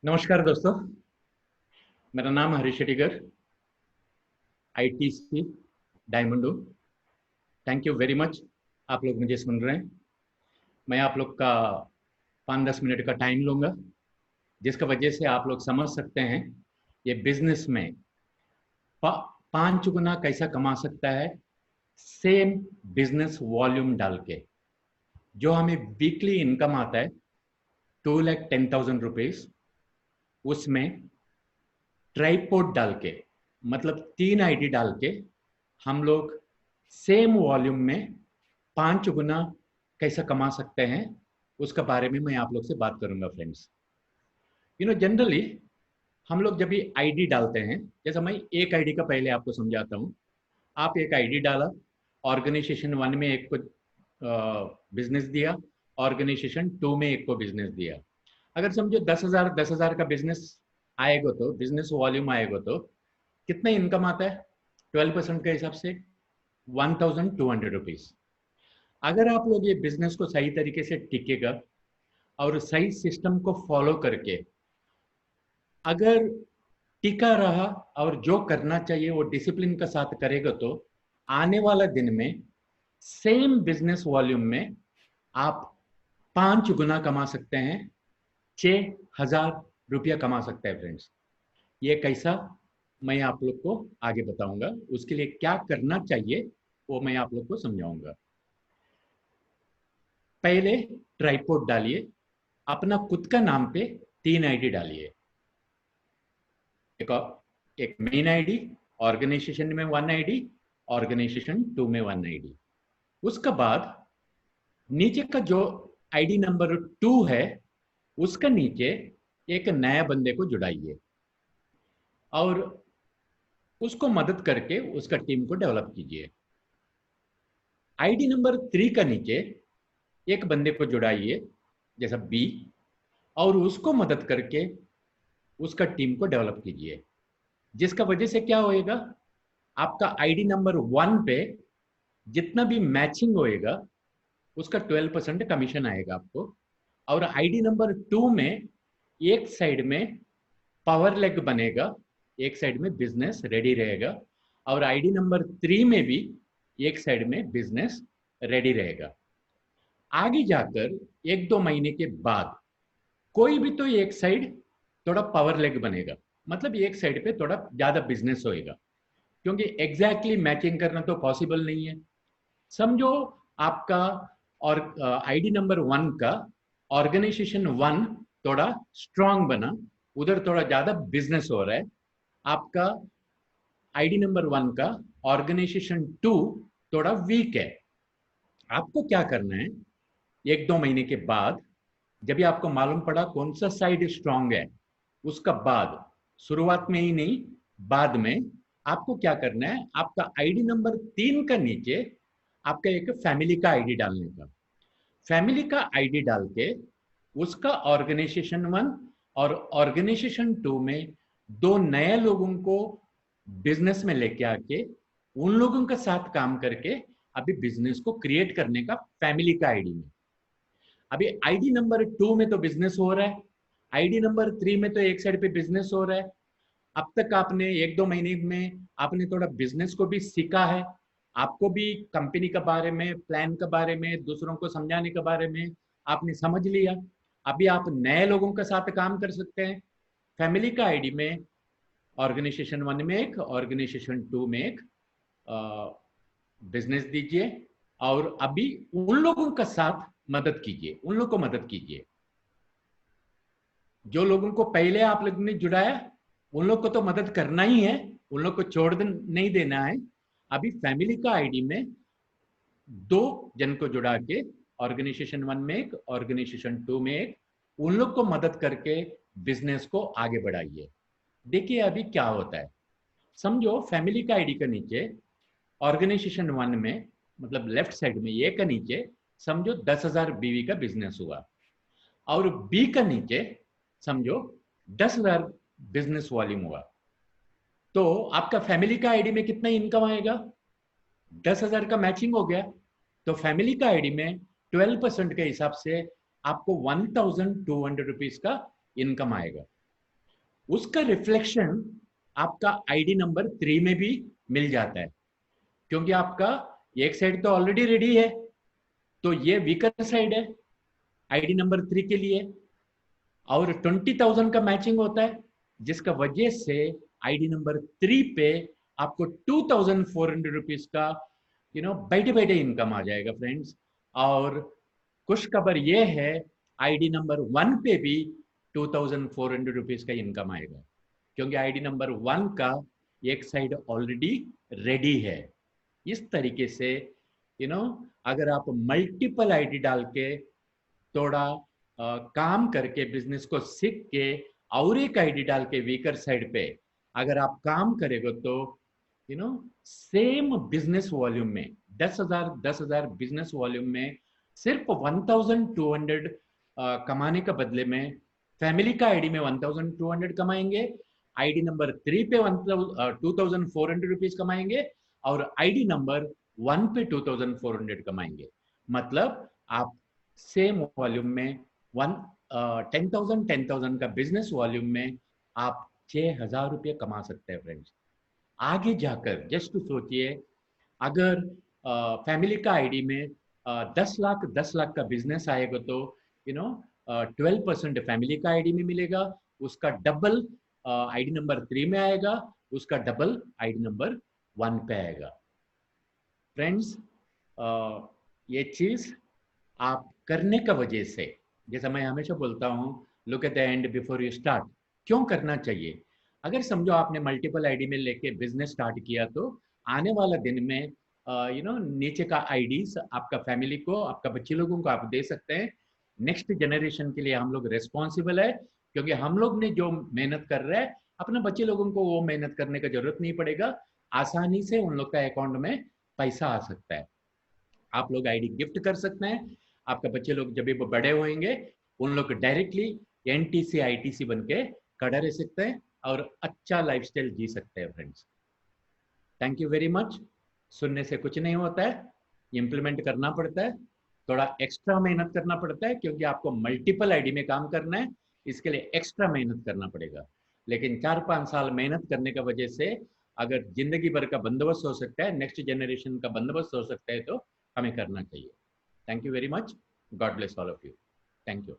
नमस्कार दोस्तों, मेरा नाम हरीश शेट्टीगर, आईटीसी डायमंडो। Thank you very much. आप लोग मुझे सुन रहे हैं। मैं आप लोग का 5-10 मिनट का टाइम लूँगा, जिसका वजह से आप लोग समझ सकते हैं ये बिजनेस में 5 गुना कैसा कमा सकता है सेम बिजनेस वॉल्यूम डाल के। जो हमें वीकली इनकम आता है 2,10,000 रुपीज़, उसमें ट्राइपॉड डाल के, मतलब 3 आईडी डाल के हम लोग सेम वॉल्यूम में 5 गुना कैसा कमा सकते हैं, उसका बारे में मैं आप लोग से बात करूंगा फ्रेंड्स। जनरली हम लोग जब भी आईडी डालते हैं, जैसा मैं एक आईडी का पहले आपको समझाता हूँ। आप एक आईडी डाला, ऑर्गेनाइजेशन 1 में एक को बिजनेस दिया, ऑर्गेनाइजेशन 2 में एक को बिजनेस दिया। अगर समझो 10,000 का बिजनेस आएगा, तो बिजनेस वॉल्यूम आएगा तो कितना इनकम आता है 12% के हिसाब से 1,200 रुपीज। अगर आप लोग ये बिजनेस को सही तरीके से टिकेगा और सही सिस्टम को फॉलो करके अगर टिका रहा और जो करना चाहिए वो डिसिप्लिन का साथ करेगा, तो आने वाला दिन में सेम बिजनेस वॉल्यूम में आप 5 गुना कमा सकते हैं, 6,000 रुपया कमा सकते हैं फ्रेंड्स। ये कैसा, मैं आप लोग को आगे बताऊंगा। उसके लिए क्या करना चाहिए वो मैं आप लोग को समझाऊंगा। पहले ट्राइपॉड डालिए, अपना खुद का नाम पे 3 आईडी डालिए। एक एक मेन आईडी, ऑर्गेनाइजेशन में 1 आईडी, ऑर्गेनाइजेशन 2 में 1 आईडी। उसका बाद नीचे का जो आईडी नंबर 2 है, उसका नीचे एक नया बंदे को जुड़ाइए और उसको मदद करके उसका टीम को डेवलप कीजिए। आईडी नंबर 3 का नीचे एक बंदे को जुड़ाइए, जैसा बी, और उसको मदद करके उसका टीम को डेवलप कीजिए। जिसका वजह से क्या होएगा, आपका आईडी नंबर 1 पे जितना भी मैचिंग होएगा उसका 12% कमीशन आएगा आपको। और आईडी नंबर 2 में एक साइड में पावर लेग बनेगा, एक साइड में बिजनेस रेडी रहेगा, और आईडी नंबर 3 में भी एक साइड में बिजनेस रेडी रहेगा। आगे जाकर 1-2 महीने के बाद कोई भी तो एक साइड थोड़ा पावर लेग बनेगा, मतलब एक साइड पे थोड़ा ज्यादा बिजनेस होएगा, क्योंकि एग्जैक्टली मैचिंग करना तो पॉसिबल नहीं है। समझो आपका और आईडी नंबर 1 का ऑर्गेनाइजेशन 1 थोड़ा स्ट्रांग बना, उधर थोड़ा ज्यादा बिजनेस हो रहा है। आपका आईडी नंबर 1 का ऑर्गेनाइजेशन 2 थोड़ा वीक है। आपको क्या करना है, 1-2 महीने के बाद जब भी आपको मालूम पड़ा कौन सा साइड स्ट्रांग है, उसका बाद, शुरुआत में ही नहीं बाद में, आपको क्या करना है, आपका आईडी नंबर 3 का नीचे आपका एक फैमिली का आईडी डालने का। फैमिली का आईडी डाल के उसका ऑर्गेनाइजेशन 1 और ऑर्गेनाइजेशन 2 में 2 नए लोगों को बिजनेस में लेके आके उन लोगों के साथ काम करके अभी बिजनेस को क्रिएट करने का फैमिली का आईडी में। अभी आईडी नंबर 2 में तो बिजनेस हो रहा है, आईडी नंबर 3 में तो एक साइड पे बिजनेस हो रहा है। अब तक आपने 1-2 महीने में आपने थोड़ा बिजनेस को भी सीखा है, आपको भी कंपनी के बारे में, प्लान के बारे में, दूसरों को समझाने के बारे में आपने समझ लिया। अभी आप नए लोगों के साथ काम कर सकते हैं। फैमिली का आईडी में ऑर्गेनाइजेशन 1 में एक, ऑर्गेनाइजेशन 2 में एक बिजनेस दीजिए, और अभी उन लोगों का साथ मदद कीजिए, उन लोगों को मदद कीजिए। जो लोगों को पहले आप लोगों ने जुड़ाया उन लोग को तो मदद करना ही है, उन लोग को छोड़ नहीं देना है। अभी फैमिली का आईडी में 2 जन को जुड़ा के ऑर्गेनाइजेशन 1 में एक, ऑर्गेनाइजेशन 2 में एक, उन लोग को मदद करके बिजनेस को आगे बढ़ाइए। देखिए अभी क्या होता है। समझो फैमिली का आईडी का नीचे ऑर्गेनाइजेशन 1 में, मतलब लेफ्ट साइड में ए का नीचे समझो 10,000 बीवी का बिजनेस हुआ, और बी का नीचे समझो 10,000 बिजनेस वॉल्यूम हुआ, तो आपका फैमिली का आईडी में कितना इनकम आएगा, 10,000 का मैचिंग हो गया। तो फैमिली का आईडी में 12% के हिसाब से आपको 1,200 रुपीज का इनकम आएगा। उसका रिफ्लेक्शन आपका आईडी नंबर 3 में भी मिल जाता है, क्योंकि आपका एक साइड तो ऑलरेडी रेडी है, तो ये वीकर साइड है आईडी नंबर 3 के लिए, और 20,000 का मैचिंग होता है, जिसका वजह से आईडी नंबर 3 पे आपको 2,400 रुपीज का बैठे बैठे इनकम आ जाएगा फ्रेंड्स। और खुश खबर ये है, आईडी नंबर 1 पे भी 2,400 रुपीज का इनकम आएगा, क्योंकि आईडी नंबर 1 का एक साइड ऑलरेडी रेडी है। इस तरीके से अगर आप मल्टीपल आईडी डाल के थोड़ा काम करके बिजनेस को सीख के और एक आईडी डाल के वीकर साइड पे अगर आप काम करेंगे तो सेम बिजनेस वॉल्यूम में 10,000 बिजनेस वॉल्यूम में सिर्फ 1,200 कमाने के बदले में फैमिली का आईडी में 1,200 कमाएंगे, आईडी नंबर 3 पे 2,400 रुपीज कमाएंगे, और आईडी नंबर 1 पे 2,400 कमाएंगे। मतलब आप सेम वॉल्यूम में 10,000 का बिजनेस वॉल्यूम में आप 6,000 रुपये कमा सकते हैं फ्रेंड्स। आगे जाकर जस्ट सोचिए, अगर फैमिली का आईडी में 10 लाख का बिजनेस आएगा तो 12% फैमिली का आईडी में मिलेगा, उसका डबल आईडी नंबर 3 में आएगा, उसका डबल आईडी नंबर 1 पे आएगा। फ्रेंड्स, ये चीज आप करने का वजह से, जैसा मैं हमेशा बोलता हूँ, look at the end before you start. क्यों करना चाहिए? अगर समझो आपने मल्टीपल आईडी में लेके बिजनेस स्टार्ट किया तो आने वाला दिन में नीचे का आईडीज आपका फैमिली को, आपका बच्चे लोगों को आप दे सकते हैं। नेक्स्ट जनरेशन के लिए हम लोग रिस्पॉन्सिबल है, क्योंकि हम लोग ने जो मेहनत कर रहे हैं अपने बच्चे लोगों को वो मेहनत करने का जरूरत नहीं पड़ेगा, आसानी से उन लोग का अकाउंट में पैसा आ सकता है। आप लोग आईडी गिफ्ट कर सकते हैं, आपका बच्चे लोग जब भी वो बड़े होंगे उन लोग डायरेक्टली एनटीसी आईटीसी बन के खड़ा रह सकते हैं और अच्छा लाइफस्टाइल जी सकते हैं friends. Thank you very much. सुनने से कुछ नहीं होता है, इम्प्लीमेंट करना पड़ता है, थोड़ा एक्स्ट्रा मेहनत करना पड़ता है, क्योंकि आपको मल्टीपल आईडी में काम करना है, इसके लिए एक्स्ट्रा मेहनत करना पड़ेगा। लेकिन 4-5 साल मेहनत करने का वजह से अगर जिंदगी भर का बंदोबस्त हो सकता है, नेक्स्ट जनरेशन का बंदोबस्त हो सकता है, तो हमें करना चाहिए। Thank you very much. God bless all of you. Thank you.